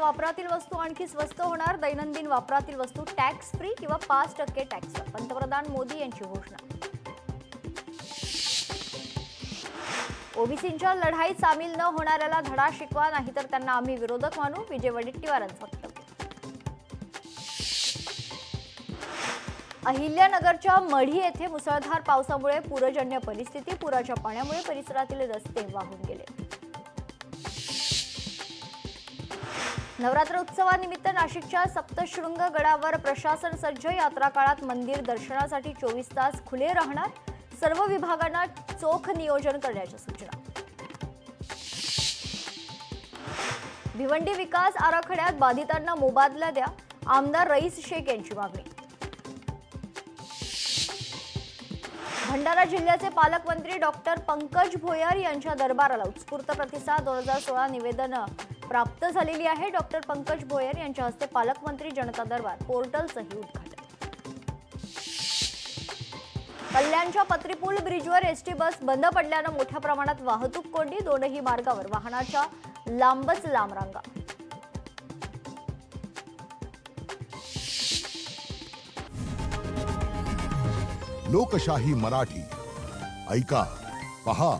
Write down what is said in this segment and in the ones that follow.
वापरातील वस्तू आणखी स्वस्त होणार. दैनंदिन वापरातील वस्तू टॅक्स फ्री किंवा 5% टॅक्स. पंतप्रधान मोदी यांची घोषणा. ओबीसींच्या लढाईत सामील न होणाऱ्याला धडा शिकवा, नाहीतर त्यांना आम्ही विरोधक मानू. विजय वडेट्टीवारांचं वक्तव्य. अहिल्यानगरच्या मढी येथे मुसळधार पावसामुळे पूरजन्य परिस्थिती. पुराच्या पाण्यामुळे परिसरातील रस्ते वाहून गेले. नवरात्र उत्सवानिमित्त नाशिकच्या सप्तशृंग गडावर प्रशासन सज्ज. यात्रा काळात मंदिर दर्शनासाठी 24 तास खुले राहणार. सर्व विभागांना चोख नियोजन करण्याच्या सूचना. भिवंडी विकास आराखड्यात बाधितांना मोबदला द्या. आमदार रईस शेख यांची मागणी. भंडारा जिल्ह्याचे पालकमंत्री डॉक्टर पंकज भोयर यांच्या दरबाराला उत्स्फूर्त प्रतिसाद. 2016 निवेदन प्राप्त झालेली आहे. डॉक्टर पंकज भोयर यांच्या हस्ते पालकमंत्री जनता दरबार पोर्टलचंही उद्घाटन. कल्याणच्या पत्रीपूल ब्रिजवर एसटी बस बंद पडल्यानं मोठ्या प्रमाणात वाहतूक कोंडी. दोनही मार्गावर वाहनाच्या लांबच लांब रांगा. लोकशाही मराठी ऐका, पहा,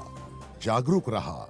जागरूक रहा.